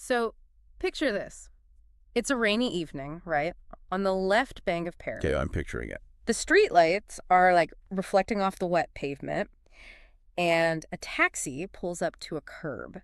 So picture this. It's a rainy evening, right? On the left bank of Paris. Okay, I'm picturing it. The streetlights are like reflecting off the wet pavement, and a taxi pulls up to a curb.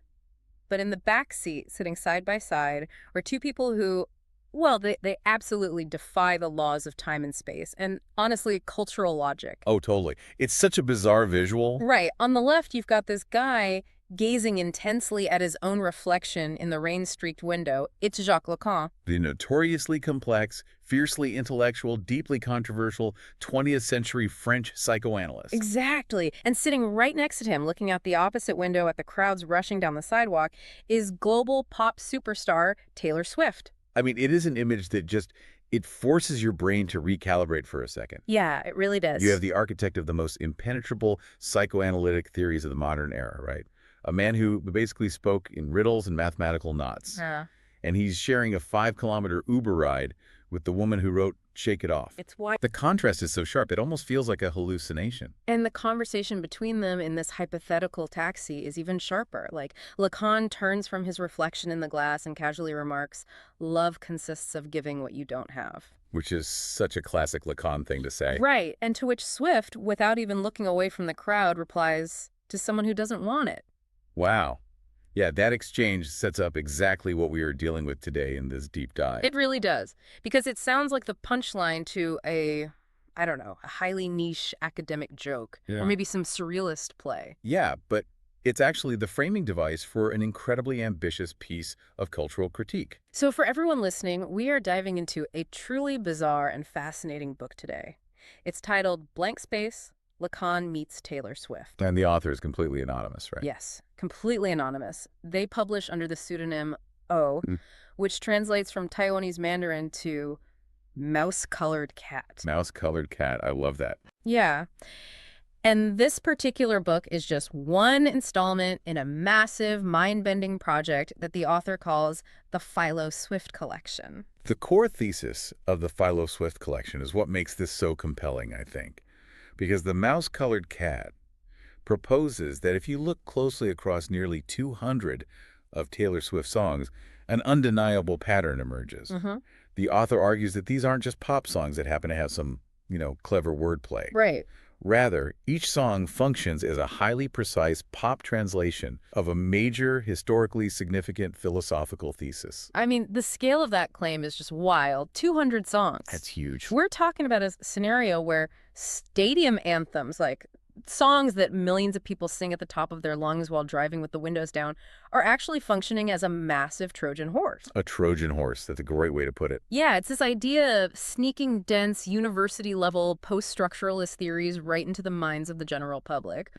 But in the back seat, sitting side by side, are two people who, well, they absolutely defy the laws of time and space, and honestly, cultural logic. Oh, totally. It's such a bizarre visual. Right. On the left, you've got this guy gazing intensely at his own reflection in the rain-streaked window. It's Jacques Lacan. The notoriously complex, fiercely intellectual, deeply controversial 20th century French psychoanalyst. Exactly. And sitting right next to him, looking out the opposite window at the crowds rushing down the sidewalk, is global pop superstar Taylor Swift. I mean, it is an image that it forces your brain to recalibrate for a second. Yeah, it really does. You have the architect of the most impenetrable psychoanalytic theories of the modern era, right? A man who basically spoke in riddles and mathematical knots. Yeah. And he's sharing a 5-kilometer Uber ride with the woman who wrote Shake It Off. It's why. The contrast is so sharp, it almost feels like a hallucination. And the conversation between them in this hypothetical taxi is even sharper. Like, Lacan turns from his reflection in the glass and casually remarks, "Love consists of giving what you don't have." Which is such a classic Lacan thing to say. Right. And to which Swift, without even looking away from the crowd, replies, "To someone who doesn't want it." Wow. Yeah, that exchange sets up exactly what we are dealing with today in this deep dive. It really does. Because it sounds like the punchline to I don't know, a highly niche academic joke. Yeah. Or maybe some surrealist play. Yeah, but it's actually the framing device for an incredibly ambitious piece of cultural critique. So for everyone listening, we are diving into a truly bizarre and fascinating book today. It's titled Blank Space, Lacan Meets Taylor Swift. And the author is completely anonymous, right? Yes, completely anonymous. They publish under the pseudonym O, which translates from Taiwanese Mandarin to mouse-colored cat. Mouse-colored cat. I love that. Yeah. And this particular book is just one installment in a massive, mind-bending project that the author calls the Philo Swift Collection. The core thesis of the Philo Swift collection is what makes this so compelling, I think. Because the mouse-colored cat proposes that if you look closely across nearly 200 of Taylor Swift's songs, an undeniable pattern emerges. The author argues that these aren't just pop songs that happen to have some, clever wordplay. Right. Rather, each song functions as a highly precise pop translation of a major, historically significant philosophical thesis. I mean, the scale of that claim is just wild. 200 songs. That's huge. We're talking about a scenario where stadium anthems, like songs that millions of people sing at the top of their lungs while driving with the windows down, are actually functioning as a massive Trojan horse. A Trojan horse. That's a great way to put it. Yeah, it's this idea of sneaking dense, university-level, post-structuralist theories right into the minds of the general public,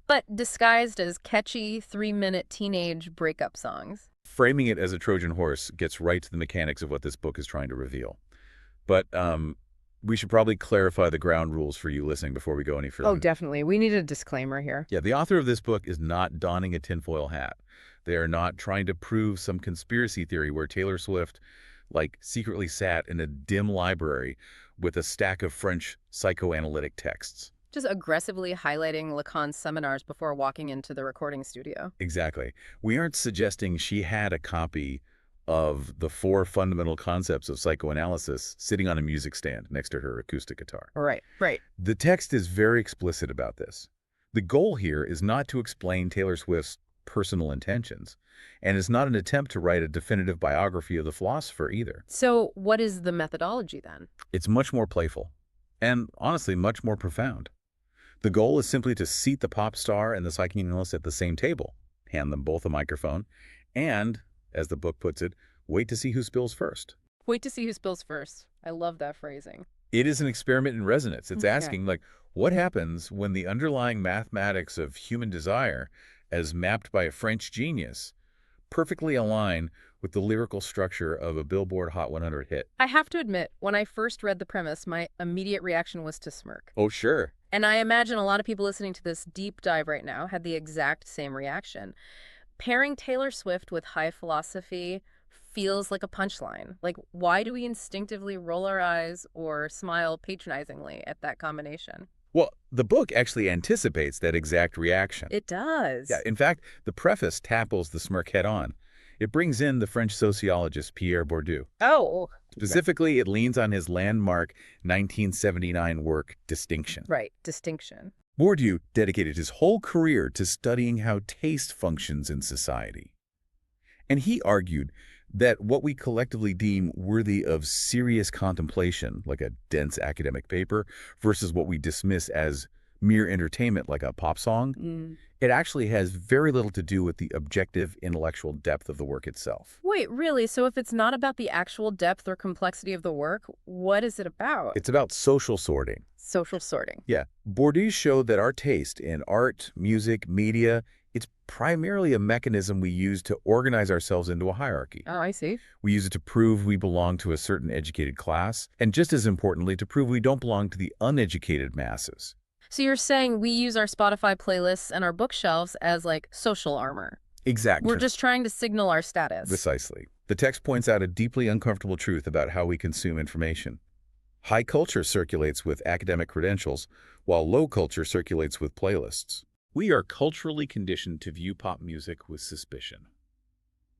but disguised as catchy, 3-minute teenage breakup songs. Framing it as a Trojan horse gets right to the mechanics of what this book is trying to reveal. But we should probably clarify the ground rules for you listening before we go any further. Oh, definitely. We need a disclaimer here. Yeah, the author of this book is not donning a tinfoil hat. They are not trying to prove some conspiracy theory where Taylor Swift, secretly sat in a dim library with a stack of French psychoanalytic texts. Just aggressively highlighting Lacan's seminars before walking into the recording studio. Exactly. We aren't suggesting she had a copy of the 4 fundamental concepts of psychoanalysis sitting on a music stand next to her acoustic guitar. Right. The text is very explicit about this. The goal here is not to explain Taylor Swift's personal intentions, and is not an attempt to write a definitive biography of the philosopher either. So what is the methodology then? It's much more playful, and honestly much more profound. The goal is simply to seat the pop star and the psychoanalyst at the same table, hand them both a microphone, and, as the book puts it, wait to see who spills first. Wait to see who spills first. I love that phrasing. It is an experiment in resonance. It's asking, what happens when the underlying mathematics of human desire, as mapped by a French genius, perfectly align with the lyrical structure of a Billboard Hot 100 hit? I have to admit, when I first read the premise, my immediate reaction was to smirk. Oh, sure. And I imagine a lot of people listening to this deep dive right now had the exact same reaction. Pairing Taylor Swift with high philosophy feels like a punchline. Why do we instinctively roll our eyes or smile patronizingly at that combination? Well, the book actually anticipates that exact reaction. It does. Yeah, in fact, the preface tackles the smirk head on. It brings in the French sociologist Pierre Bourdieu. Oh, Specifically, it leans on his landmark 1979 work, Distinction. right. Distinction. Bourdieu dedicated his whole career to studying how taste functions in society. And he argued that what we collectively deem worthy of serious contemplation, like a dense academic paper, versus what we dismiss as mere entertainment, like a pop song, it actually has very little to do with the objective intellectual depth of the work itself. Wait, really? So if it's not about the actual depth or complexity of the work, what is it about? It's about social sorting. Social sorting. Yeah. Bourdieu showed that our taste in art, music, media, it's primarily a mechanism we use to organize ourselves into a hierarchy. Oh, I see. We use it to prove we belong to a certain educated class, and just as importantly, to prove we don't belong to the uneducated masses. So you're saying we use our Spotify playlists and our bookshelves as like social armor. Exactly. We're just trying to signal our status. Precisely. The text points out a deeply uncomfortable truth about how we consume information. High culture circulates with academic credentials, while low culture circulates with playlists. We are culturally conditioned to view pop music with suspicion.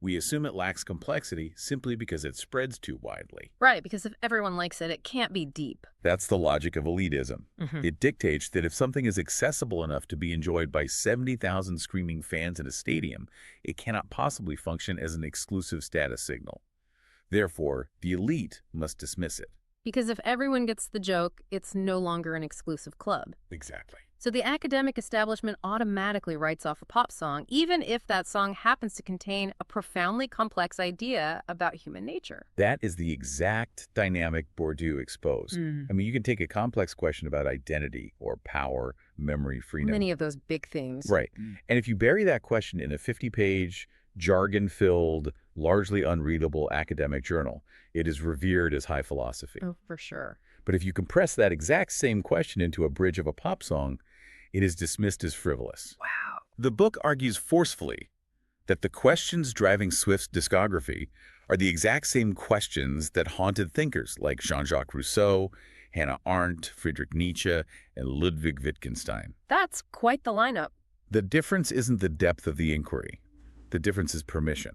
We assume it lacks complexity simply because it spreads too widely. Right, because if everyone likes it, it can't be deep. That's the logic of elitism. It dictates that if something is accessible enough to be enjoyed by 70,000 screaming fans in a stadium, it cannot possibly function as an exclusive status signal. Therefore, the elite must dismiss it. Because if everyone gets the joke, it's no longer an exclusive club. Exactly. So the academic establishment automatically writes off a pop song, even if that song happens to contain a profoundly complex idea about human nature. That is the exact dynamic Bourdieu exposed. I mean, you can take a complex question about identity or power, memory, freedom. Many of those big themes. Right. And if you bury that question in a 50-page, jargon-filled, largely unreadable academic journal, it is revered as high philosophy. Oh, for sure. But if you compress that exact same question into a bridge of a pop song, it is dismissed as frivolous. Wow. The book argues forcefully that the questions driving Swift's discography are the exact same questions that haunted thinkers like Jean-Jacques Rousseau, Hannah Arendt, Friedrich Nietzsche, and Ludwig Wittgenstein. That's quite the lineup. The difference isn't the depth of the inquiry. The difference is permission.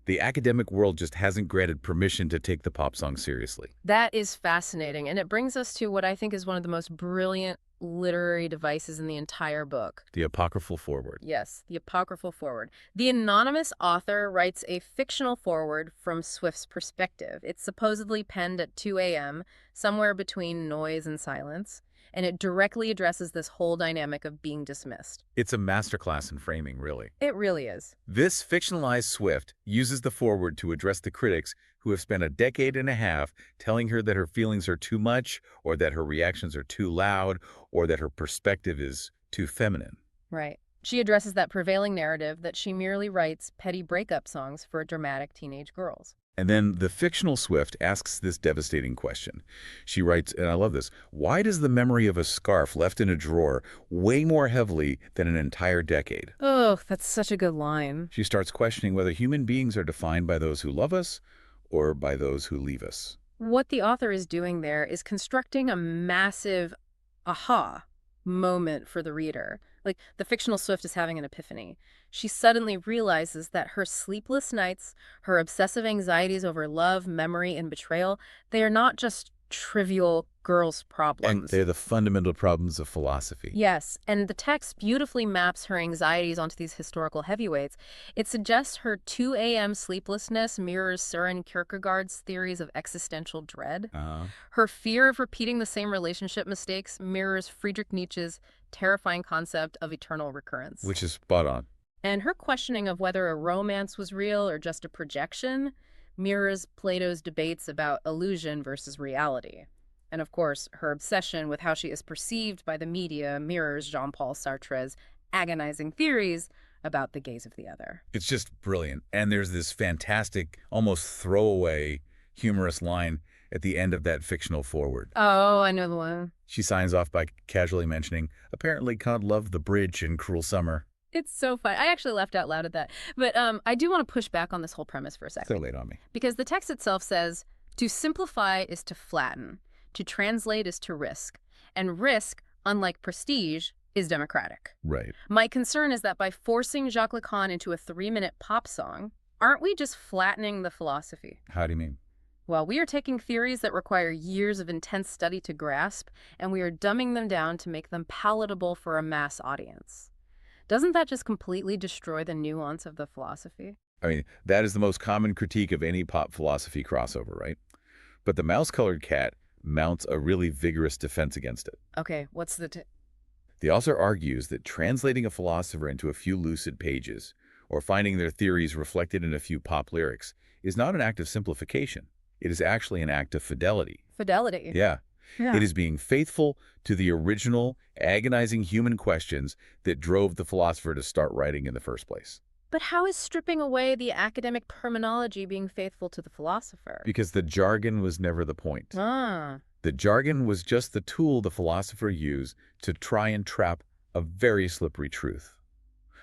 The academic world just hasn't granted permission to take the pop song seriously. That is fascinating, and it brings us to what I think is one of the most brilliant literary devices in the entire book. The apocryphal foreword. Yes, the apocryphal foreword. The anonymous author writes a fictional foreword from Swift's perspective. It's supposedly penned at 2 a.m., somewhere between noise and silence, and it directly addresses this whole dynamic of being dismissed. It's a masterclass in framing, really. It really is. This fictionalized Swift uses the foreword to address the critics who have spent a decade and a half telling her that her feelings are too much, or that her reactions are too loud, or that her perspective is too feminine. Right. She addresses that prevailing narrative that she merely writes petty breakup songs for dramatic teenage girls. And then the fictional Swift asks this devastating question. She writes, and I love this, why does the memory of a scarf left in a drawer weigh more heavily than an entire decade? Oh, that's such a good line. She starts questioning whether human beings are defined by those who love us or by those who leave us. What the author is doing there is constructing a massive aha moment for the reader. Like, the fictional Swift is having an epiphany. She suddenly realizes that her sleepless nights, her obsessive anxieties over love, memory, and betrayal, they are not just trivial girls' problems. And they're the fundamental problems of philosophy. Yes, and the text beautifully maps her anxieties onto these historical heavyweights. It suggests her 2 a.m. sleeplessness mirrors Søren Kierkegaard's theories of existential dread. Her fear of repeating the same relationship mistakes mirrors Friedrich Nietzsche's terrifying concept of eternal recurrence. Which is spot on. And her questioning of whether a romance was real or just a projection mirrors Plato's debates about illusion versus reality. And of course, her obsession with how she is perceived by the media mirrors Jean-Paul Sartre's agonizing theories about the gaze of the other. It's just brilliant. And there's this fantastic, almost throwaway, humorous line at the end of that fictional foreword. Oh, I know the one. She signs off by casually mentioning, apparently Kant loved the bridge in Cruel Summer. It's so fun. I actually laughed out loud at that. But I do want to push back on this whole premise for a second. So late on me. Because the text itself says, to simplify is to flatten, to translate is to risk, and risk, unlike prestige, is democratic. Right. My concern is that by forcing Jacques Lacan into a 3-minute pop song, Aren't we just flattening the philosophy? How do you mean? Well, we are taking theories that require years of intense study to grasp, and we are dumbing them down to make them palatable for a mass audience. Doesn't that just completely destroy the nuance of the philosophy? I mean, that is the most common critique of any pop philosophy crossover, right? But the mouse-colored cat mounts a really vigorous defense against it. Okay, what's The author argues that translating a philosopher into a few lucid pages or finding their theories reflected in a few pop lyrics is not an act of simplification. It is actually an act of fidelity. fidelity? Yeah. It Yeah. is being faithful to the original, agonizing human questions that drove the philosopher to start writing in the first place. But how is stripping away the academic terminology being faithful to the philosopher? Because the jargon was never the point. Ah, The jargon was just the tool the philosopher used to try and trap a very slippery truth.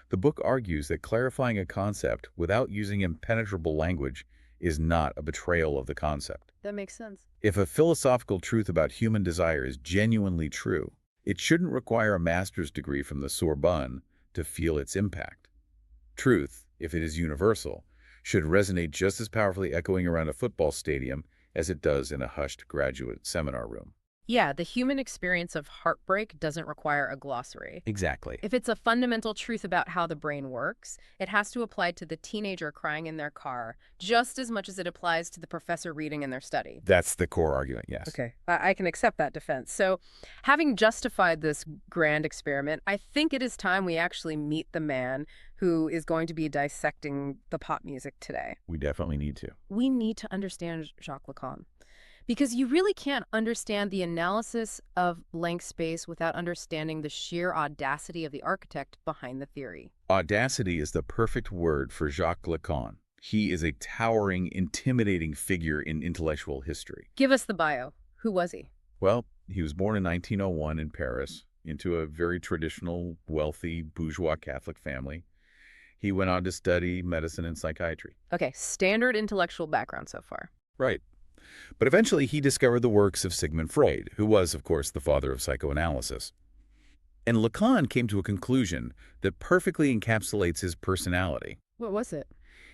The book argues that clarifying a concept without using impenetrable language is not a betrayal of the concept. that makes sense. If a philosophical truth about human desire is genuinely true, it shouldn't require a master's degree from the Sorbonne to feel its impact. Truth, if it is universal, should resonate just as powerfully echoing around a football stadium as it does in a hushed graduate seminar room. Yeah, the human experience of heartbreak doesn't require a glossary. Exactly. If it's a fundamental truth about how the brain works, it has to apply to the teenager crying in their car just as much as it applies to the professor reading in their study. That's the core argument, yes. Okay, I can accept that defense. So, having justified this grand experiment, I think it is time we actually meet the man who is going to be dissecting the pop music today. We definitely need to. We need to understand Jacques Lacan. Because you really can't understand the analysis of blank space without understanding the sheer audacity of the architect behind the theory. Audacity is the perfect word for Jacques Lacan. He is a towering, intimidating figure in intellectual history. Give us the bio. Who was he? Well, he was born in 1901 in Paris into a very traditional, wealthy, bourgeois Catholic family. He went on to study medicine and psychiatry. Okay, standard intellectual background so far. Right. But eventually he discovered the works of Sigmund Freud, who was, of course, the father of psychoanalysis. And Lacan came to a conclusion that perfectly encapsulates his personality. What was it?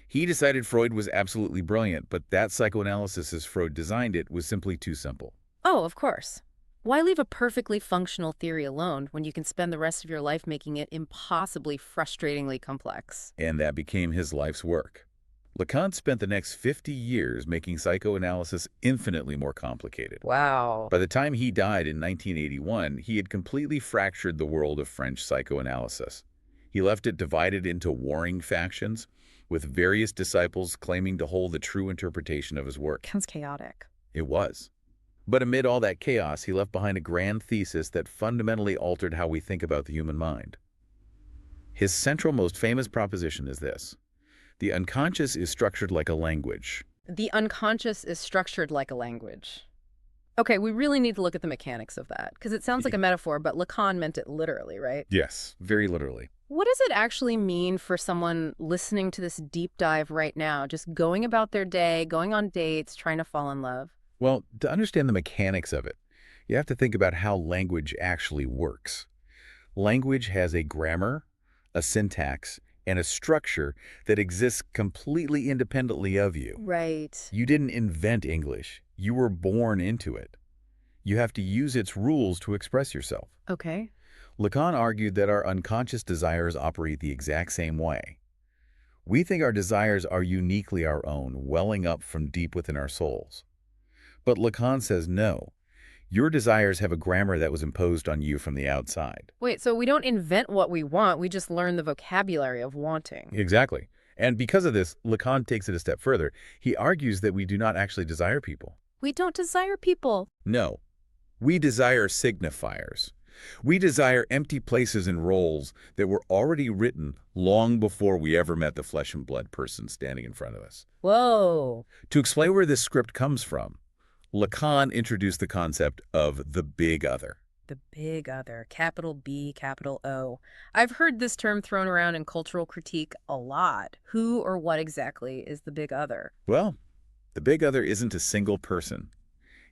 He decided Freud was absolutely brilliant, but that psychoanalysis as Freud designed it was simply too simple. Oh, of course. Why leave a perfectly functional theory alone when you can spend the rest of your life making it impossibly frustratingly complex? And that became his life's work. Lacan spent the next 50 years making psychoanalysis infinitely more complicated. Wow. By the time he died in 1981, he had completely fractured the world of French psychoanalysis. He left it divided into warring factions, with various disciples claiming to hold the true interpretation of his work. Sounds chaotic. It was. But amid all that chaos, he left behind a grand thesis that fundamentally altered how we think about the human mind. His central, most famous proposition is this: the unconscious is structured like a language. The unconscious is structured like a language. Okay, we really need to look at the mechanics of that, because it sounds like a metaphor, but Lacan meant it literally, right? Yes, very literally. What does it actually mean for someone listening to this deep dive right now, just going about their day, going on dates, trying to fall in love? Well, to understand the mechanics of it, you have to think about how language actually works. Language has a grammar, a syntax, and a structure that exists completely independently of you. Right. You didn't invent English. You were born into it. You have to use its rules to express yourself. Okay. Lacan argued that our unconscious desires operate the exact same way. We think our desires are uniquely our own, welling up from deep within our souls. But Lacan says no. Your desires have a grammar that was imposed on you from the outside. Wait, so we don't invent what we want, we just learn the vocabulary of wanting. Exactly. And because of this, Lacan takes it a step further. He argues that we do not actually desire people. We don't desire people. No. We desire signifiers. We desire empty places and roles that were already written long before we ever met the flesh and blood person standing in front of us. Whoa. To explain where this script comes from, Lacan introduced the concept of the big other. The big other, capital B, capital O. I've heard this term thrown around in cultural critique a lot. Who or what exactly is the big other? Well, the big other isn't a single person.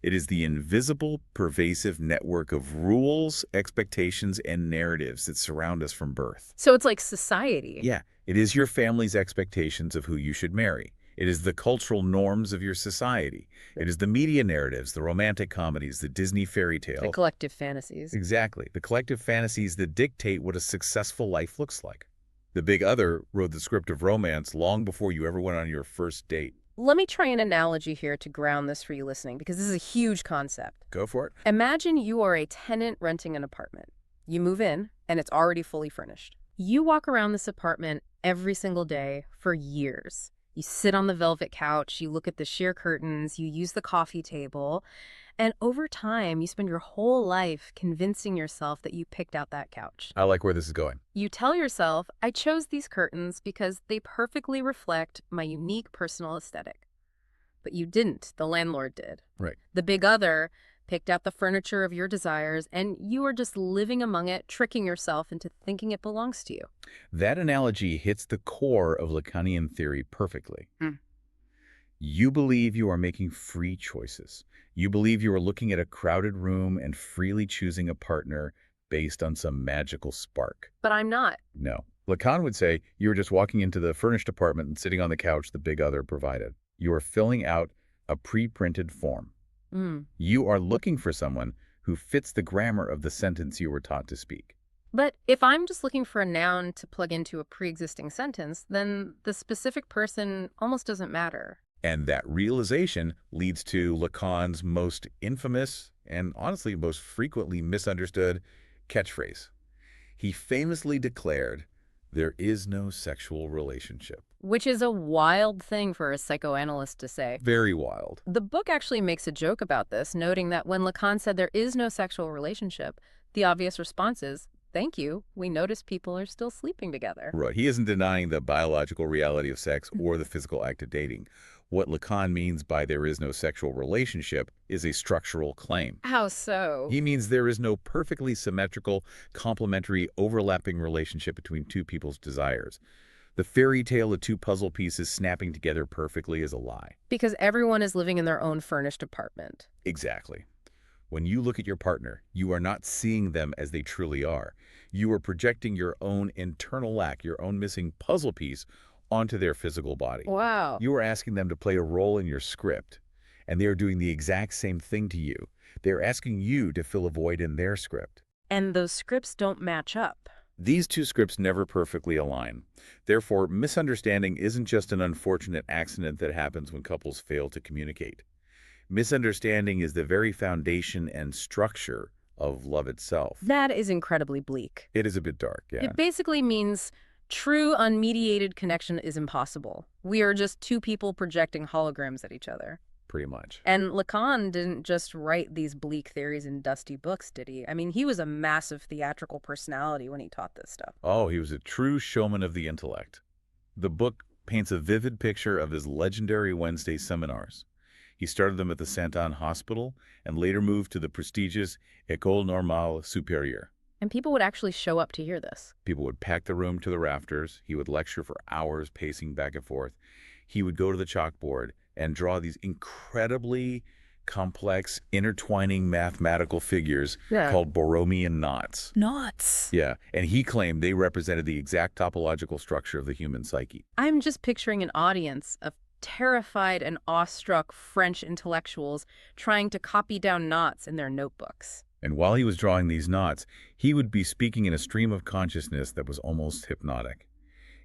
It is the invisible, pervasive network of rules, expectations, and narratives that surround us from birth. So it's like society. Yeah, it is your family's expectations of who you should marry. It is the cultural norms of your society. It is the media narratives, the romantic comedies, the Disney fairy The tales. collective fantasies. Exactly. The collective fantasies that dictate what a successful life looks like. The Big Other wrote the script of romance long before you ever went on your first date. Let me try an analogy here to ground this for you listening, because this is a huge concept. Go for it. Imagine you are a tenant renting an apartment. You move in, and it's already fully furnished. You walk around this apartment every single day for years. You sit on the velvet couch, you look at the sheer curtains, you use the coffee table, and over time, you spend your whole life convincing yourself that you picked out that couch. I like where this is going. You tell yourself, I chose these curtains because they perfectly reflect my unique personal aesthetic. But you didn't. The landlord did. Right. The Big Other picked out the furniture of your desires, and you are just living among it, tricking yourself into thinking it belongs to you. That analogy hits the core of Lacanian theory perfectly. Mm. You believe you are making free choices. You believe you are looking at a crowded room and freely choosing a partner based on some magical spark. But I'm not. No. Lacan would say you were just walking into the furnished apartment and sitting on the couch the Big Other provided. You are filling out a pre-printed form. Mm. You are looking for someone who fits the grammar of the sentence you were taught to speak. But if I'm just looking for a noun to plug into a pre-existing sentence, then the specific person almost doesn't matter. And that realization leads to Lacan's most infamous and honestly most frequently misunderstood catchphrase. He famously declared, "There is no sexual relationship." Which is a wild thing for a psychoanalyst to say. Very wild. The book actually makes a joke about this, noting that when Lacan said there is no sexual relationship, the obvious response is, thank you, we notice people are still sleeping together. Right. He isn't denying the biological reality of sex or the physical act of dating. What Lacan means by there is no sexual relationship is a structural claim. How so? He means there is no perfectly symmetrical, complementary, overlapping relationship between two people's desires. The fairy tale of two puzzle pieces snapping together perfectly is a lie. Because everyone is living in their own furnished apartment. Exactly. When you look at your partner, you are not seeing them as they truly are. You are projecting your own internal lack, your own missing puzzle piece onto their physical body. Wow. You are asking them to play a role in your script, and they are doing the exact same thing to you. They are asking you to fill a void in their script. And those scripts don't match up. These two scripts never perfectly align. Therefore, misunderstanding isn't just an unfortunate accident that happens when couples fail to communicate. Misunderstanding is the very foundation and structure of love itself. That is incredibly bleak. It is a bit dark, yeah. It basically means true unmediated connection is impossible. We are just two people projecting holograms at each other. Pretty much. And Lacan didn't just write these bleak theories in dusty books, did he? I mean, he was a massive theatrical personality when he taught this stuff. Oh, he was a true showman of the intellect. The book paints a vivid picture of his legendary Wednesday seminars. He started them at the Sainte-Anne Hospital and later moved to the prestigious École Normale Supérieure. And people would actually show up to hear this. People would pack the room to the rafters. He would lecture for hours, pacing back and forth. He would go to the chalkboard and draw these incredibly complex, intertwining mathematical figures called Borromean knots. Knots. Yeah, and he claimed they represented the exact topological structure of the human psyche. I'm just picturing an audience of terrified and awestruck French intellectuals trying to copy down knots in their notebooks. And while he was drawing these knots, he would be speaking in a stream of consciousness that was almost hypnotic.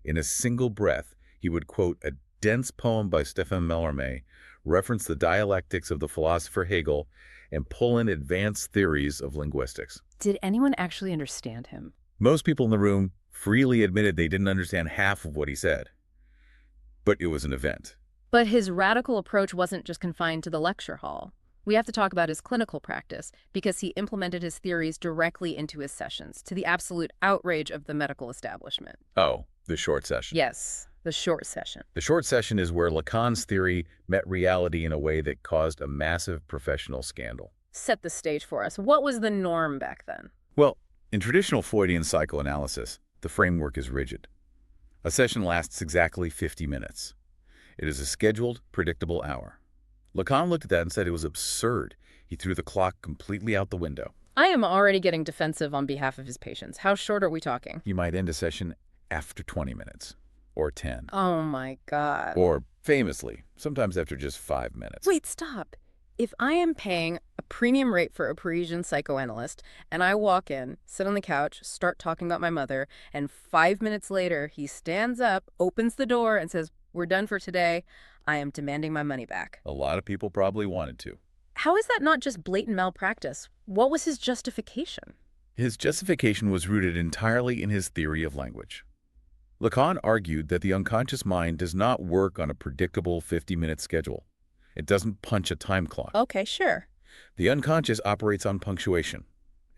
In a single breath, he would quote a dense poem by Stéphane Mallarmé, reference the dialectics of the philosopher Hegel, and pull in advanced theories of linguistics. Did anyone actually understand him? Most people in the room freely admitted they didn't understand half of what he said. But it was an event. But his radical approach wasn't just confined to the lecture hall. We have to talk about his clinical practice, because he implemented his theories directly into his sessions, to the absolute outrage of the medical establishment. Oh, the short session. Yes, the short session. The short session is where Lacan's theory met reality in a way that caused a massive professional scandal. Set the stage for us. What was the norm back then? Well, in traditional Freudian psychoanalysis, the framework is rigid. A session lasts exactly 50 minutes. It is a scheduled, predictable hour. Lacan looked at that and said it was absurd. He threw the clock completely out the window. I am already getting defensive on behalf of his patients. How short are we talking? You might end a session after 20 minutes, or 10, Oh my God. or famously, sometimes after just 5 minutes. Wait, stop. If I am paying a premium rate for a Parisian psychoanalyst and I walk in, sit on the couch, start talking about my mother, and 5 minutes later he stands up, opens the door, and says, "We're done for today," I am demanding my money back. A lot of people probably wanted to. How is that not just blatant malpractice? What was his justification? His justification was rooted entirely in his theory of language. Lacan argued that the unconscious mind does not work on a predictable 50-minute schedule. It doesn't punch a time clock. Okay, sure. The unconscious operates on punctuation.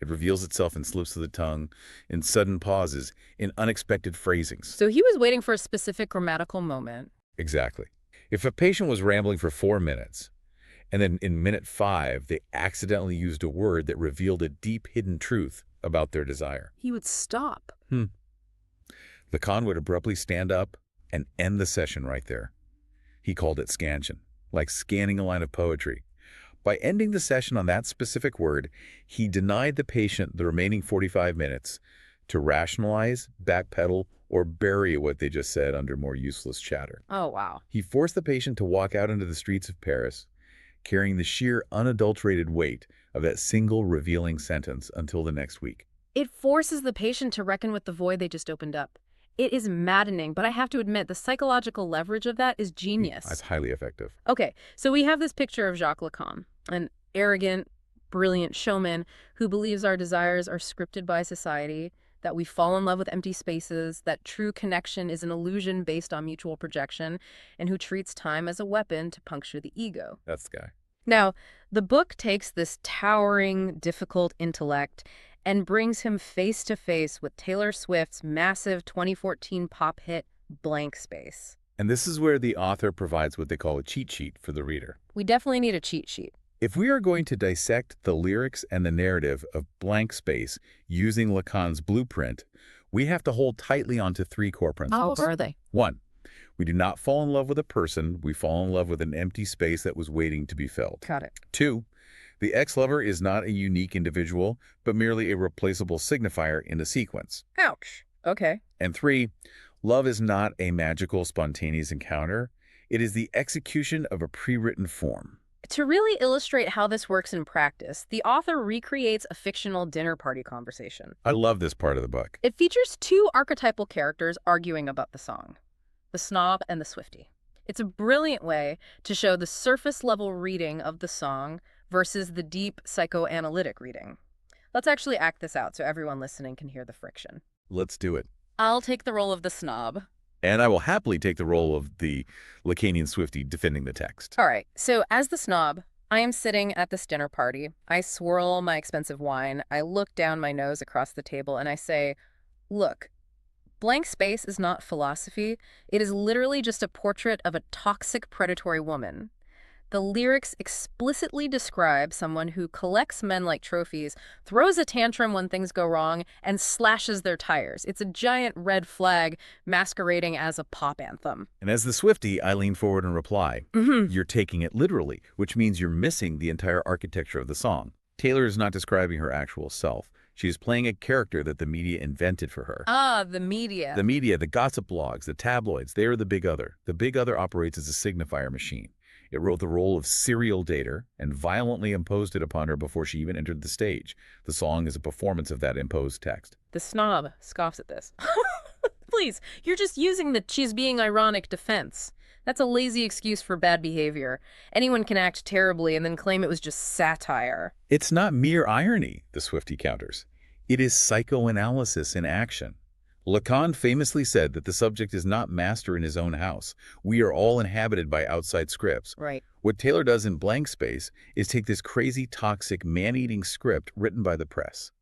It reveals itself in slips of the tongue, in sudden pauses, in unexpected phrasings. So he was waiting for a specific grammatical moment. Exactly. If a patient was rambling for 4 minutes, and then in minute 5, they accidentally used a word that revealed a deep hidden truth about their desire, He would stop. Lacan would abruptly stand up and end the session right there. He called it scansion, like scanning a line of poetry. By ending the session on that specific word, he denied the patient the remaining 45 minutes to rationalize, backpedal, or bury what they just said under more useless chatter. Oh, wow. He forced the patient to walk out into the streets of Paris, carrying the sheer unadulterated weight of that single revealing sentence until the next week. It forces the patient to reckon with the void they just opened up. It is maddening, but I have to admit the psychological leverage of that is genius. That's highly effective. Okay, so we have this picture of Jacques Lacan, an arrogant, brilliant showman who believes our desires are scripted by society, that we fall in love with empty spaces, that true connection is an illusion based on mutual projection, and who treats time as a weapon to puncture the ego. That's the guy. Now, the book takes this towering, difficult intellect and brings him face to face with Taylor Swift's massive 2014 pop hit, Blank Space. And this is where the author provides what they call a cheat sheet for the reader. We definitely need a cheat sheet. If we are going to dissect the lyrics and the narrative of Blank Space using Lacan's blueprint, we have to hold tightly onto 3 core principles. What are they? 1, we do not fall in love with a person, we fall in love with an empty space that was waiting to be filled. Got it. 2, the ex-lover is not a unique individual, but merely a replaceable signifier in a sequence. Ouch. Okay. And 3, love is not a magical, spontaneous encounter. It is the execution of a pre-written form. To really illustrate how this works in practice, the author recreates a fictional dinner party conversation. I love this part of the book. It features 2 archetypal characters arguing about the song, the snob and the Swiftie. It's a brilliant way to show the surface-level reading of the song versus the deep psychoanalytic reading. Let's actually act this out so everyone listening can hear the friction. Let's do it. I'll take the role of the snob. And I will happily take the role of the Lacanian Swiftie defending the text. All right, so as the snob, I am sitting at this dinner party. I swirl my expensive wine. I look down my nose across the table and I say, look, Blank Space is not philosophy. It is literally just a portrait of a toxic, predatory woman. The lyrics explicitly describe someone who collects men like trophies, throws a tantrum when things go wrong, and slashes their tires. It's a giant red flag masquerading as a pop anthem. And as the Swiftie, I lean forward and reply, You're taking it literally, which means you're missing the entire architecture of the song. Taylor is not describing her actual self. She is playing a character that the media invented for her. Ah, the media. The media, the gossip blogs, the tabloids, they are the big other. The big other operates as a signifier machine. It wrote the role of serial dater and violently imposed it upon her before she even entered the stage. The song is a performance of that imposed text. The snob scoffs at this. Please, you're just using the she's being ironic defense. That's a lazy excuse for bad behavior. Anyone can act terribly and then claim it was just satire. It's not mere irony, the Swiftie counters. It is psychoanalysis in action. Lacan famously said that the subject is not master in his own house. We are all inhabited by outside scripts. Right. What Taylor does in Blank Space is take this crazy, toxic, man-eating script written by the press,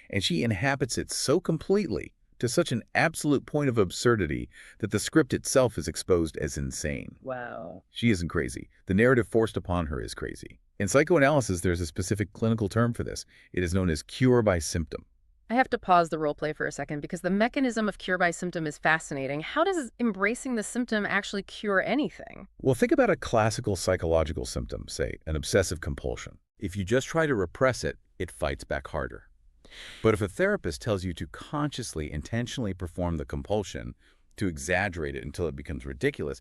and she inhabits it so completely, to such an absolute point of absurdity, that the script itself is exposed as insane. Wow. She isn't crazy. The narrative forced upon her is crazy. In psychoanalysis, there's a specific clinical term for this. It is known as cure by symptom. I have to pause the role play for a second because the mechanism of cure by symptom is fascinating. How does embracing the symptom actually cure anything? Well, think about a classical psychological symptom, say an obsessive compulsion. If you just try to repress it, it fights back harder. But if a therapist tells you to consciously, intentionally perform the compulsion, to exaggerate it until it becomes ridiculous,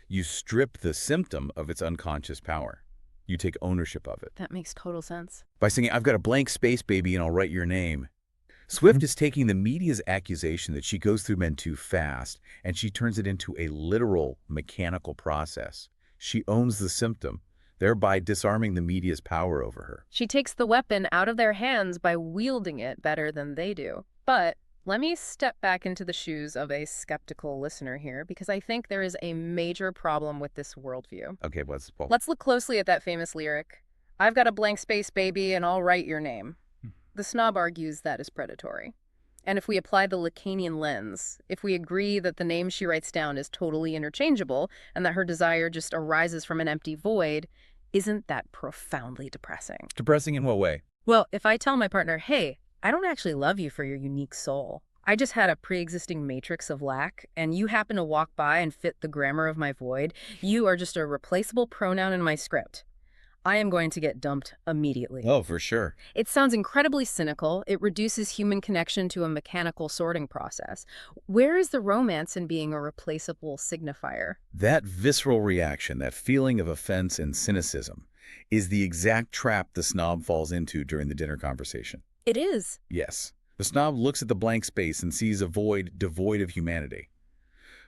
you strip the symptom of its unconscious power. You take ownership of it. That makes total sense. By saying, I've got a blank space, baby, and I'll write your name. Swift is taking the media's accusation that she goes through men too fast, and she turns it into a literal, mechanical process. She owns the symptom, thereby disarming the media's power over her. She takes the weapon out of their hands by wielding it better than they do. But let me step back into the shoes of a skeptical listener here, because I think there is a major problem with this worldview. Okay, well, Let's look closely at that famous lyric. I've got a blank space, baby, and I'll write your name. The snob argues that is predatory. And if we apply the Lacanian lens, if we agree that the name she writes down is totally interchangeable and that her desire just arises from an empty void, isn't that profoundly depressing? depressing in what way? Well, if I tell my partner, hey, I don't actually love you for your unique soul. I just had a pre-existing matrix of lack, and you happen to walk by and fit the grammar of my void. You are just a replaceable pronoun in my script. I am going to get dumped immediately. Oh, for sure. It sounds incredibly cynical. It reduces human connection to a mechanical sorting process. Where is the romance in being a replaceable signifier? That visceral reaction, that feeling of offense and cynicism, is the exact trap the snob falls into during the dinner conversation. It is. Yes, the snob looks at the blank space and sees a void devoid of humanity.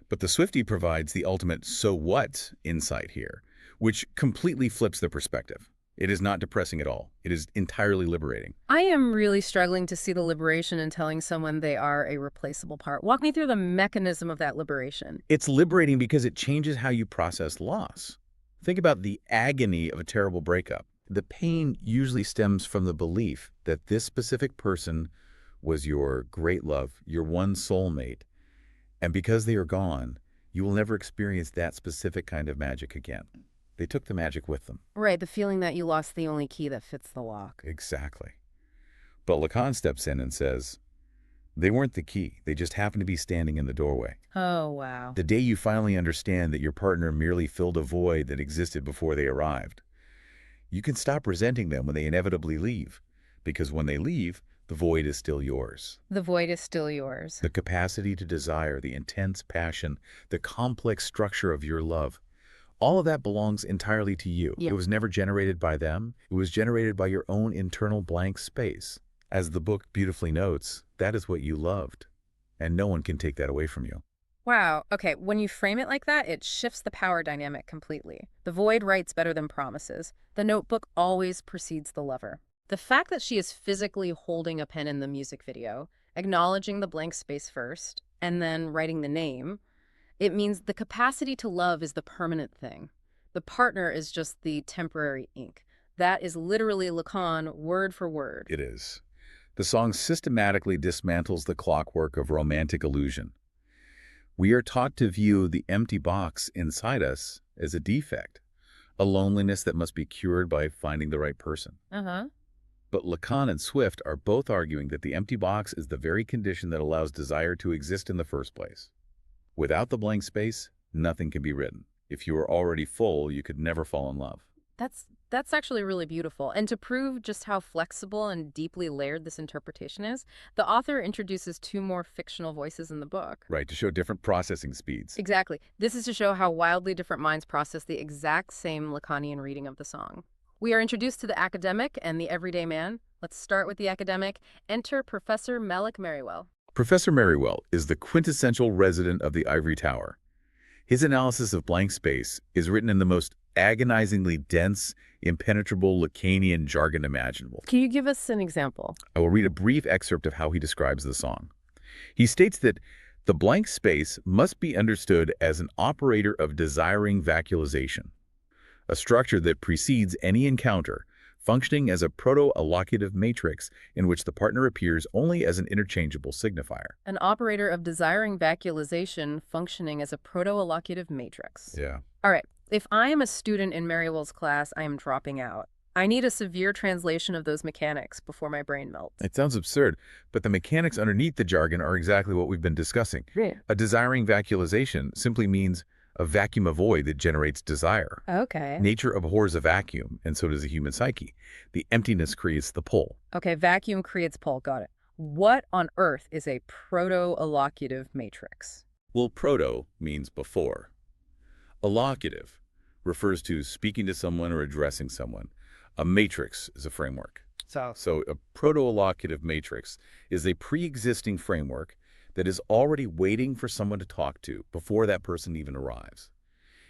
But the Swiftie provides the ultimate "so what" insight here, which completely flips the perspective. It is not depressing at all. It is entirely liberating. I am really struggling to see the liberation in telling someone they are a replaceable part. Walk me through the mechanism of that liberation. It's liberating because it changes how you process loss. Think about the agony of a terrible breakup. The pain usually stems from the belief that this specific person was your great love, your one soulmate, and because they are gone, you will never experience that specific kind of magic again. They took the magic with them. Right, the feeling that you lost the only key that fits the lock. Exactly. But Lacan steps in and says, they weren't the key. They just happened to be standing in the doorway. Oh, wow. The day you finally understand that your partner merely filled a void that existed before they arrived, you can stop resenting them when they inevitably leave, because when they leave, the void is still yours. The void is still yours. The capacity to desire, the intense passion, the complex structure of your love, all of that belongs entirely to you. Yeah. It was never generated by them. It was generated by your own internal blank space. As the book beautifully notes, that is what you loved, and no one can take that away from you. Wow. Okay, when you frame it like that, it shifts the power dynamic completely. The void writes better than promises. The notebook always precedes the lover. The fact that she is physically holding a pen in the music video, acknowledging the blank space first, and then writing the name, it means the capacity to love is the permanent thing. The partner is just the temporary ink. That is literally Lacan, word for word. It is. The song systematically dismantles the clockwork of romantic illusion. We are taught to view the empty box inside us as a defect, a loneliness that must be cured by finding the right person. Uh-huh. But Lacan and Swift are both arguing that the empty box is the very condition that allows desire to exist in the first place. Without the blank space, nothing can be written. If you are already full, you could never fall in love. That's actually really beautiful. And to prove just how flexible and deeply layered this interpretation is, the author introduces two more fictional voices in the book. Right, to show different processing speeds. Exactly. This is to show how wildly different minds process the exact same Lacanian reading of the song. We are introduced to the academic and the everyday man. Let's start with the academic. Enter Professor Malik Merriwell. Professor Merriwell is the quintessential resident of the ivory tower. His analysis of blank space is written in the most agonizingly dense, impenetrable Lacanian jargon imaginable. Can you give us an example? I will read a brief excerpt of how he describes the song. He states that the blank space must be understood as an operator of desiring vacuolization, a structure that precedes any encounter, functioning as a proto-allocative matrix in which the partner appears only as an interchangeable signifier. An operator of desiring vacuolization functioning as a proto-allocative matrix. Yeah. All right. If I am a student in Merriwell's class, I am dropping out. I need a severe translation of those mechanics before my brain melts. It sounds absurd, but the mechanics underneath the jargon are exactly what we've been discussing. Yeah. A desiring vacuolization simply means a vacuum of void that generates desire. Okay. Nature abhors a vacuum, and so does the human psyche. The emptiness creates the pull. Okay, vacuum creates pull. Got it. What on earth is a proto-allocative matrix? Well, proto means before. Allocative refers to speaking to someone or addressing someone. A matrix is a framework. So a proto-allocative matrix is a pre-existing framework that is already waiting for someone to talk to before that person even arrives.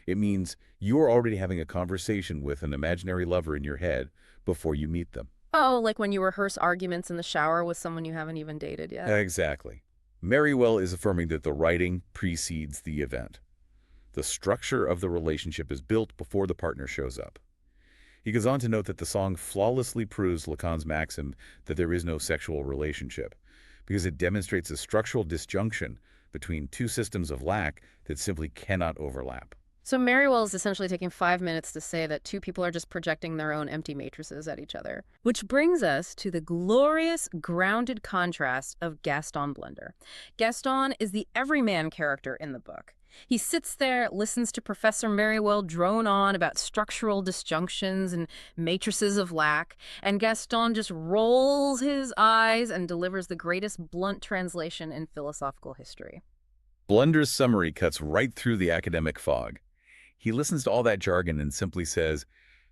It means you're already having a conversation with an imaginary lover in your head before you meet them. Oh, like when you rehearse arguments in the shower with someone you haven't even dated yet? Exactly. Merriwell is affirming that the writing precedes the event. The structure of the relationship is built before the partner shows up. He goes on to note that the song flawlessly proves Lacan's maxim that there is no sexual relationship, because it demonstrates a structural disjunction between two systems of lack that simply cannot overlap. So Merriwell is essentially taking 5 minutes to say that two people are just projecting their own empty matrices at each other. Which brings us to the glorious, grounded contrast of Gaston Blender. Gaston is the everyman character in the book. He sits there, listens to Professor Merriwell drone on about structural disjunctions and matrices of lack, and Gaston just rolls his eyes and delivers the greatest blunt translation in philosophical history. Blender's summary cuts right through the academic fog. He listens to all that jargon and simply says,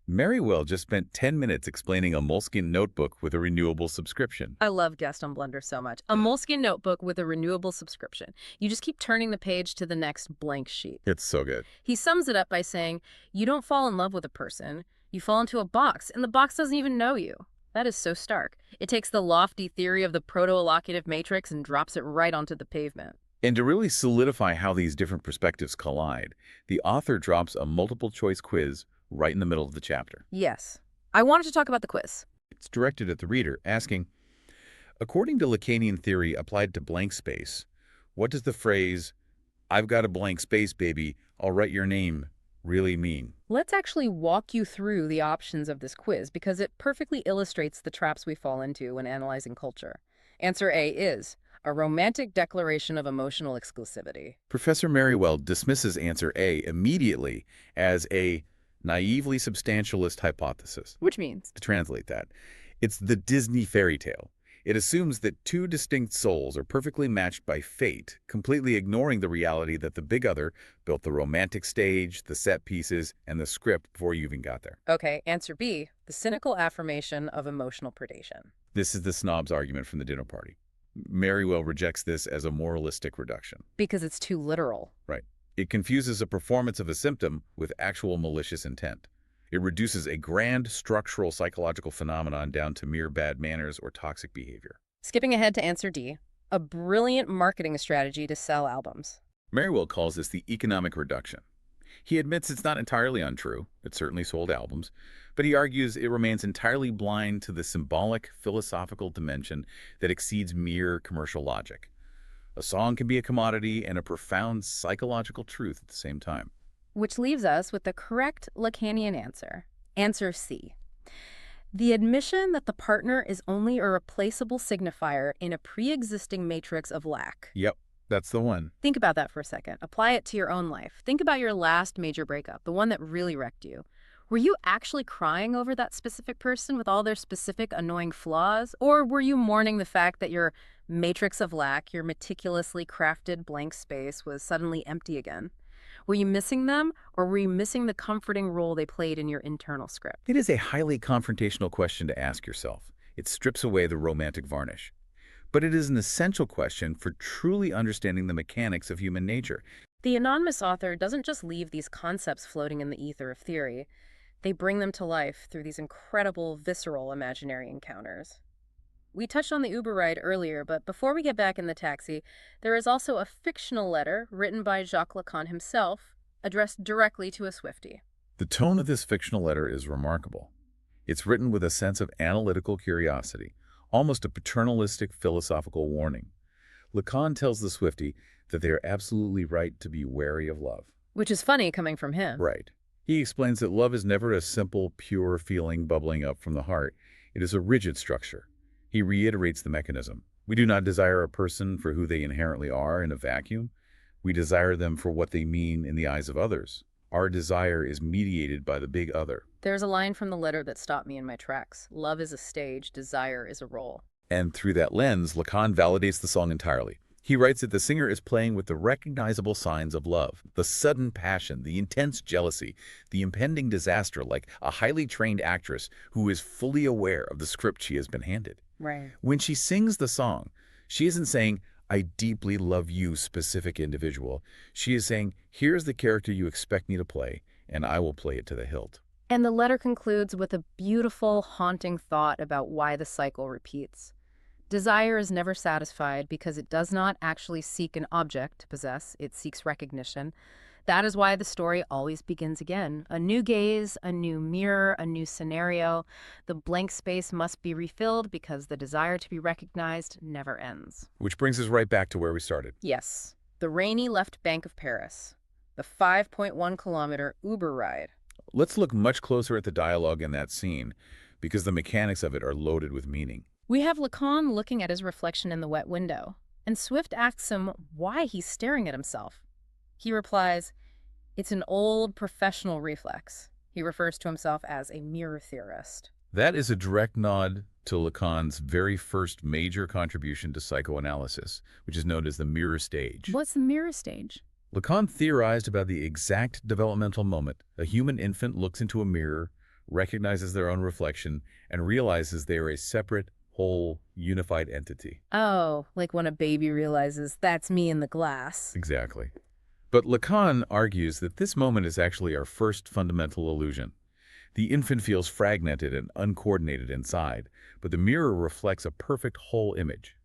Merriwell just spent 10 minutes explaining a Moleskine notebook with a renewable subscription. I love Gaston Blender so much. A Moleskine notebook with a renewable subscription. You just keep turning the page to the next blank sheet. It's so good. He sums it up by saying, you don't fall in love with a person, you fall into a box, and the box doesn't even know you. That is so stark. It takes the lofty theory of the proto-allocative matrix and drops it right onto the pavement. And to really solidify how these different perspectives collide, the author drops a multiple-choice quiz right in the middle of the chapter. Yes. I wanted to talk about the quiz. It's directed at the reader, asking, according to Lacanian theory applied to blank space, what does the phrase, I've got a blank space, baby, I'll write your name, really mean? Let's actually walk you through the options of this quiz because it perfectly illustrates the traps we fall into when analyzing culture. Answer A is a romantic declaration of emotional exclusivity. Professor Merriwell dismisses answer A immediately as a naively substantialist hypothesis. Which means? To translate that, it's the Disney fairy tale. It assumes that two distinct souls are perfectly matched by fate, completely ignoring the reality that the big other built the romantic stage, the set pieces, and the script before you even got there. Okay, answer B, the cynical affirmation of emotional predation. This is the snob's argument from the dinner party. Merriwell rejects this as a moralistic reduction. Because it's too literal. Right. It confuses a performance of a symptom with actual malicious intent. It reduces a grand structural psychological phenomenon down to mere bad manners or toxic behavior. Skipping ahead to answer D, a brilliant marketing strategy to sell albums. Merriwell calls this the economic reduction. He admits it's not entirely untrue. It certainly sold albums. But he argues it remains entirely blind to the symbolic, philosophical dimension that exceeds mere commercial logic. A song can be a commodity and a profound psychological truth at the same time. Which leaves us with the correct Lacanian answer. Answer C. The admission that the partner is only a replaceable signifier in a pre-existing matrix of lack. Yep, that's the one. Think about that for a second. Apply it to your own life. Think about your last major breakup, the one that really wrecked you. Were you actually crying over that specific person with all their specific annoying flaws? Or were you mourning the fact that your matrix of lack, your meticulously crafted blank space, was suddenly empty again? Were you missing them, or were you missing the comforting role they played in your internal script? It is a highly confrontational question to ask yourself. It strips away the romantic varnish. But it is an essential question for truly understanding the mechanics of human nature. The anonymous author doesn't just leave these concepts floating in the ether of theory. They bring them to life through these incredible, visceral imaginary encounters. We touched on the Uber ride earlier, but before we get back in the taxi, there is also a fictional letter written by Jacques Lacan himself, addressed directly to a Swiftie. The tone of this fictional letter is remarkable. It's written with a sense of analytical curiosity, almost a paternalistic philosophical warning. Lacan tells the Swiftie that they are absolutely right to be wary of love. Which is funny coming from him. Right. He explains that love is never a simple, pure feeling bubbling up from the heart. It is a rigid structure. He reiterates the mechanism. We do not desire a person for who they inherently are in a vacuum. We desire them for what they mean in the eyes of others. Our desire is mediated by the big other. There's a line from the letter that stopped me in my tracks. Love is a stage, desire is a role. And through that lens, Lacan validates the song entirely. He writes that the singer is playing with the recognizable signs of love, the sudden passion, the intense jealousy, the impending disaster, like a highly trained actress who is fully aware of the script she has been handed. Right. When she sings the song, she isn't saying, I deeply love you, specific individual. She is saying, here's the character you expect me to play, and I will play it to the hilt. And the letter concludes with a beautiful, haunting thought about why the cycle repeats. Desire is never satisfied because it does not actually seek an object to possess, it seeks recognition. That is why the story always begins again. A new gaze, a new mirror, a new scenario. The blank space must be refilled because the desire to be recognized never ends. Which brings us right back to where we started. Yes, the rainy left bank of Paris. The 5.1-kilometer Uber ride. Let's look much closer at the dialogue in that scene, because the mechanics of it are loaded with meaning. We have Lacan looking at his reflection in the wet window, and Swift asks him why he's staring at himself. He replies, it's an old professional reflex. He refers to himself as a mirror theorist. That is a direct nod to Lacan's very first major contribution to psychoanalysis, which is known as the mirror stage. What's the mirror stage? Lacan theorized about the exact developmental moment a human infant looks into a mirror, recognizes their own reflection, and realizes they are a separate, whole, unified entity. Oh, like when a baby realizes that's me in the glass. Exactly. But Lacan argues that this moment is actually our first fundamental illusion. The infant feels fragmented and uncoordinated inside, but the mirror reflects a perfect whole image.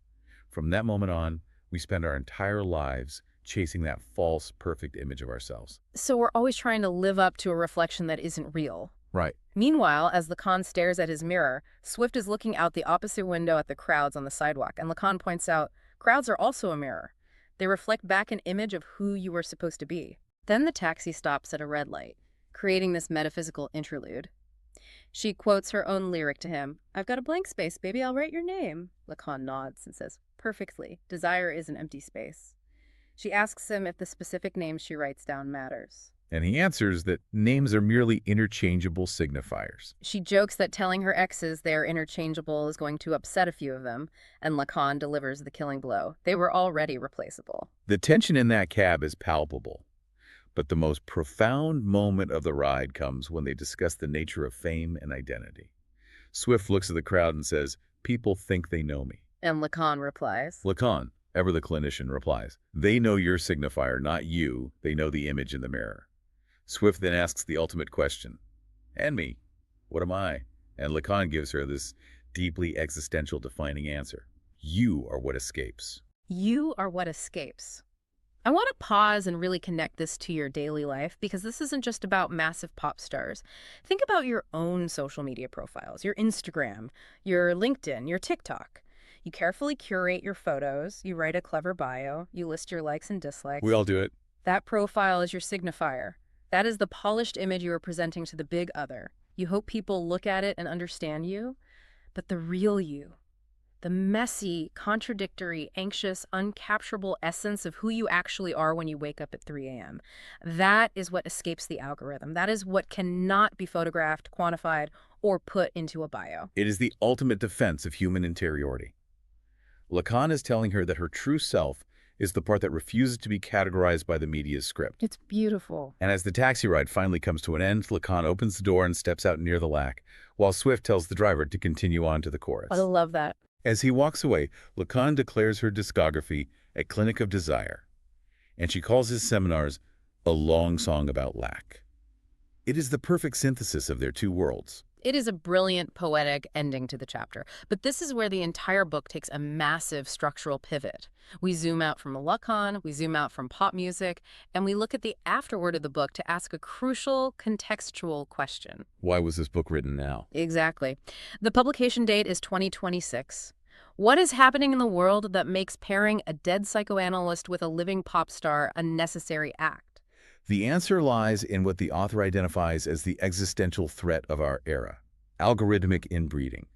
From that moment on, we spend our entire lives chasing that false, perfect image of ourselves. So we're always trying to live up to a reflection that isn't real. Right. Meanwhile, as Lacan stares at his mirror, Swift is looking out the opposite window at the crowds on the sidewalk, and Lacan points out, crowds are also a mirror. They reflect back an image of who you were supposed to be. Then the taxi stops at a red light, creating this metaphysical interlude. She quotes her own lyric to him, I've got a blank space, baby, I'll write your name. Lacan nods and says, perfectly, desire is an empty space. She asks him if the specific name she writes down matters. And he answers that names are merely interchangeable signifiers. She jokes that telling her exes they're interchangeable is going to upset a few of them, and Lacan delivers the killing blow. They were already replaceable. The tension in that cab is palpable. But the most profound moment of the ride comes when they discuss the nature of fame and identity. Swift looks at the crowd and says, people think they know me. And Lacan replies, Lacan, ever the clinician, replies, they know your signifier, not you. They know the image in the mirror. Swift then asks the ultimate question, and me, what am I? And Lacan gives her this deeply existential defining answer. You are what escapes. You are what escapes. I want to pause and really connect this to your daily life because this isn't just about massive pop stars. Think about your own social media profiles, your Instagram, your LinkedIn, your TikTok. You carefully curate your photos, you write a clever bio, you list your likes and dislikes. We all do it. That profile is your signifier. That is the polished image you are presenting to the big other. You hope people look at it and understand you, but the real you, the messy, contradictory, anxious, uncapturable essence of who you actually are when you wake up at 3 a.m. That is what escapes the algorithm. That is what cannot be photographed, quantified, or put into a bio. It is the ultimate defense of human interiority. Lacan is telling her that her true self is the part that refuses to be categorized by the media's script. It's beautiful. And as the taxi ride finally comes to an end, Lacan opens the door and steps out near the lack, while Swift tells the driver to continue on to the chorus. I love that. As he walks away, Lacan declares her discography a clinic of desire, and she calls his seminars a long song about lack. It is the perfect synthesis of their two worlds. It is a brilliant, poetic ending to the chapter. But this is where the entire book takes a massive structural pivot. We zoom out from Lacan, we zoom out from pop music, and we look at the afterword of the book to ask a crucial, contextual question. Why was this book written now? Exactly. The publication date is 2026. What is happening in the world that makes pairing a dead psychoanalyst with a living pop star a necessary act? The answer lies in what the author identifies as the existential threat of our era, algorithmic inbreeding.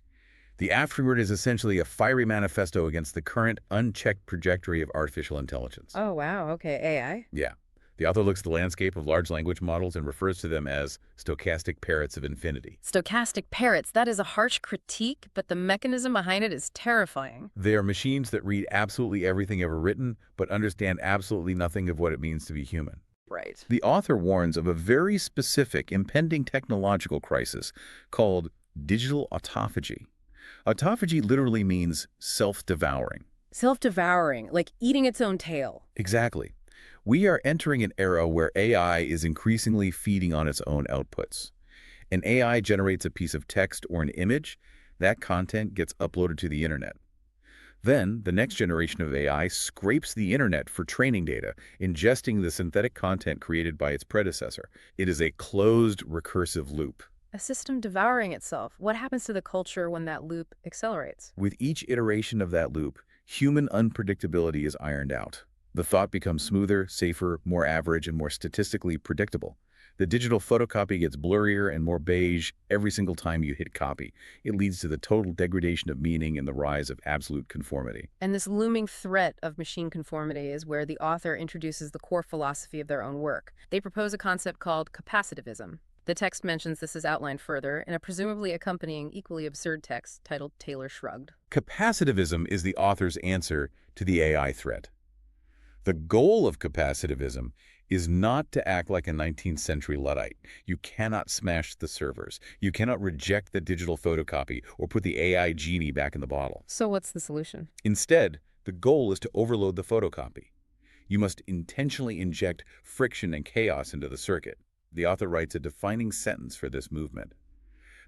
The afterword is essentially a fiery manifesto against the current unchecked trajectory of artificial intelligence. Oh, wow. Okay, AI. Yeah. The author looks at the landscape of large language models and refers to them as stochastic parrots of infinity. Stochastic parrots, that is a harsh critique, but the mechanism behind it is terrifying. They are machines that read absolutely everything ever written, but understand absolutely nothing of what it means to be human. Right. The author warns of a very specific impending technological crisis called digital autophagy. Autophagy literally means self-devouring. Self-devouring, like eating its own tail. Exactly. We are entering an era where AI is increasingly feeding on its own outputs. An AI generates a piece of text or an image, that content gets uploaded to the internet. Then, the next generation of AI scrapes the internet for training data, ingesting the synthetic content created by its predecessor. It is a closed, recursive loop. A system devouring itself. What happens to the culture when that loop accelerates? With each iteration of that loop, human unpredictability is ironed out. The thought becomes smoother, safer, more average, and more statistically predictable. The digital photocopy gets blurrier and more beige every single time you hit copy. It leads to the total degradation of meaning and the rise of absolute conformity. And this looming threat of machine conformity is where the author introduces the core philosophy of their own work. They propose a concept called capacitivism. The text mentions this is outlined further in a presumably accompanying equally absurd text titled Taylor Shrugged. Capacitivism is the author's answer to the AI threat. The goal of capacitivism is not to act like a 19th century Luddite. You cannot smash the servers. You cannot reject the digital photocopy or put the AI genie back in the bottle. So what's the solution? Instead, the goal is to overload the photocopy. You must intentionally inject friction and chaos into the circuit. The author writes a defining sentence for this movement.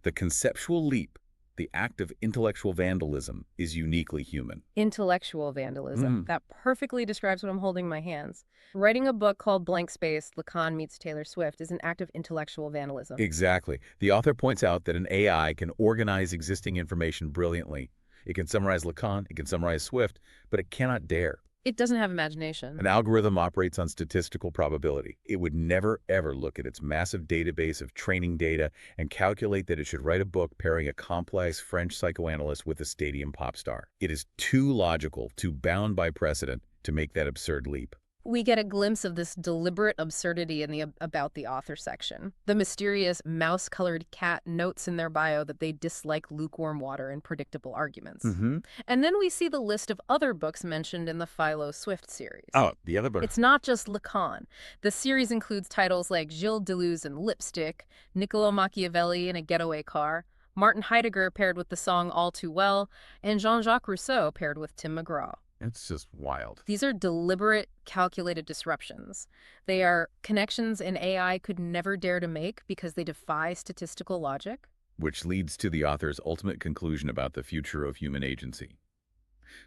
The conceptual leap, the act of intellectual vandalism, is uniquely human. Intellectual vandalism. That perfectly describes what I'm holding in my hands. Writing a book called Blank Space, Lacan Meets Taylor Swift is an act of intellectual vandalism. Exactly. The author points out that an AI can organize existing information brilliantly. It can summarize Lacan, it can summarize Swift, but it cannot dare. It doesn't have imagination. An algorithm operates on statistical probability. It would never, ever look at its massive database of training data and calculate that it should write a book pairing a complex French psychoanalyst with a stadium pop star. It is too logical, too bound by precedent to make that absurd leap. We get a glimpse of this deliberate absurdity in the About the Author section. The mysterious mouse-colored cat notes in their bio that they dislike lukewarm water and predictable arguments. And then we see the list of other books mentioned in the Philo Swift series. Oh, the other book. It's not just Lacan. The series includes titles like Gilles Deleuze and Lipstick, Niccolo Machiavelli in a Getaway Car, Martin Heidegger paired with the song All Too Well, and Jean-Jacques Rousseau paired with Tim McGraw. It's just wild. These are deliberate, calculated disruptions. They are connections an AI could never dare to make because they defy statistical logic. Which leads to the author's ultimate conclusion about the future of human agency.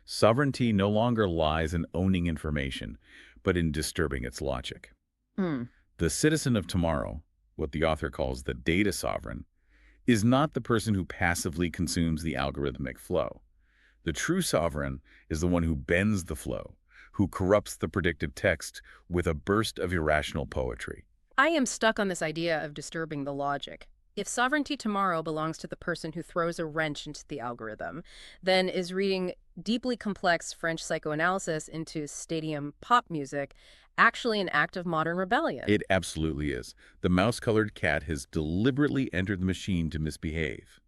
Sovereignty no longer lies in owning information, but in disturbing its logic. The citizen of tomorrow, what the author calls the data sovereign, is not the person who passively consumes the algorithmic flow. The true sovereign is the one who bends the flow, who corrupts the predictive text with a burst of irrational poetry. I am stuck on this idea of disturbing the logic. If sovereignty tomorrow belongs to the person who throws a wrench into the algorithm, then is reading deeply complex French psychoanalysis into stadium pop music actually an act of modern rebellion? It absolutely is. The mouse-colored cat has deliberately entered the machine to misbehave.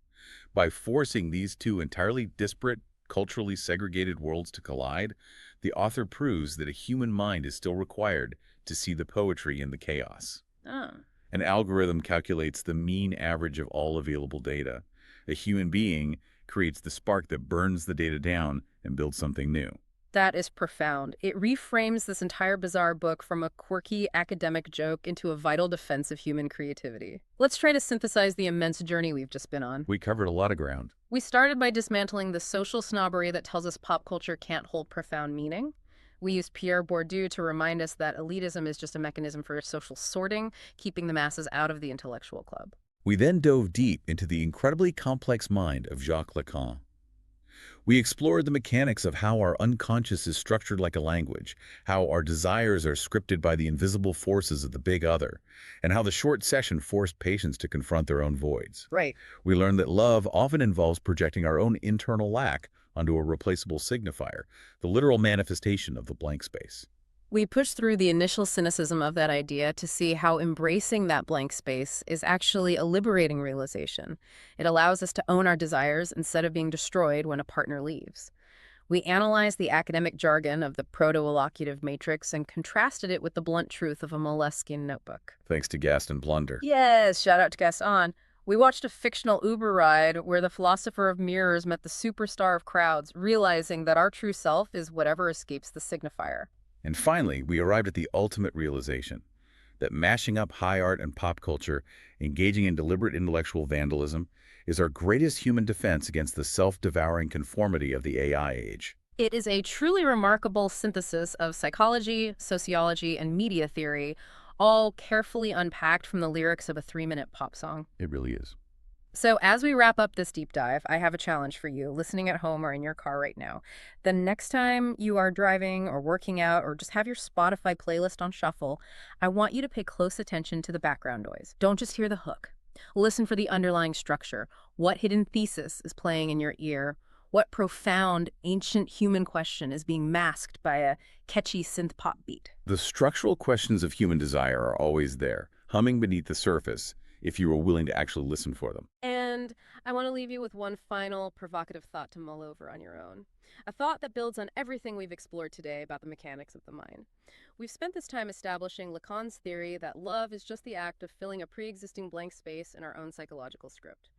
By forcing these two entirely disparate, culturally segregated worlds to collide, the author proves that a human mind is still required to see the poetry in the chaos. An algorithm calculates the mean average of all available data. A human being creates the spark that burns the data down and builds something new. That is profound. It reframes this entire bizarre book from a quirky academic joke into a vital defense of human creativity. Let's try to synthesize the immense journey we've just been on. We covered a lot of ground. We started by dismantling the social snobbery that tells us pop culture can't hold profound meaning. We used Pierre Bourdieu to remind us that elitism is just a mechanism for social sorting, keeping the masses out of the intellectual club. We then dove deep into the incredibly complex mind of Jacques Lacan. We explored the mechanics of how our unconscious is structured like a language, how our desires are scripted by the invisible forces of the big other, and how the short session forced patients to confront their own voids. Right. We learned that love often involves projecting our own internal lack onto a replaceable signifier, the literal manifestation of the blank space. We push through the initial cynicism of that idea to see how embracing that blank space is actually a liberating realization. It allows us to own our desires instead of being destroyed when a partner leaves. We analyzed the academic jargon of the proto-elocutive matrix and contrasted it with the blunt truth of a Moleskine notebook. Thanks to Gaston Blunder. Yes, shout out to Gaston. We watched a fictional Uber ride where the philosopher of mirrors met the superstar of crowds, realizing that our true self is whatever escapes the signifier. And finally, we arrived at the ultimate realization that mashing up high art and pop culture, engaging in deliberate intellectual vandalism, is our greatest human defense against the self-devouring conformity of the AI age. It is a truly remarkable synthesis of psychology, sociology, and media theory, all carefully unpacked from the lyrics of a 3-minute pop song. It really is. So, as we wrap up this deep dive, I have a challenge for you, listening at home or in your car right now. The next time you are driving or working out or just have your Spotify playlist on shuffle, I want you to pay close attention to the background noise. Don't just hear the hook. Listen for the underlying structure. What hidden thesis is playing in your ear? What profound, ancient human question is being masked by a catchy synth pop beat? The structural questions of human desire are always there, humming beneath the surface, if you are willing to actually listen for them. And I want to leave you with one final provocative thought to mull over on your own. A thought that builds on everything we've explored today about the mechanics of the mind. We've spent this time establishing Lacan's theory that love is just the act of filling a pre-existing blank space in our own psychological script.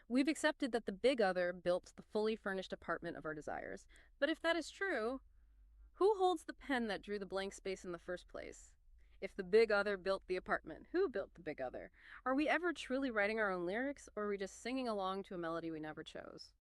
We've accepted that the big other built the fully furnished apartment of our desires. But if that is true, who holds the pen that drew the blank space in the first place? If the big other built the apartment, who built the big other? Are we ever truly writing our own lyrics, or are we just singing along to a melody we never chose?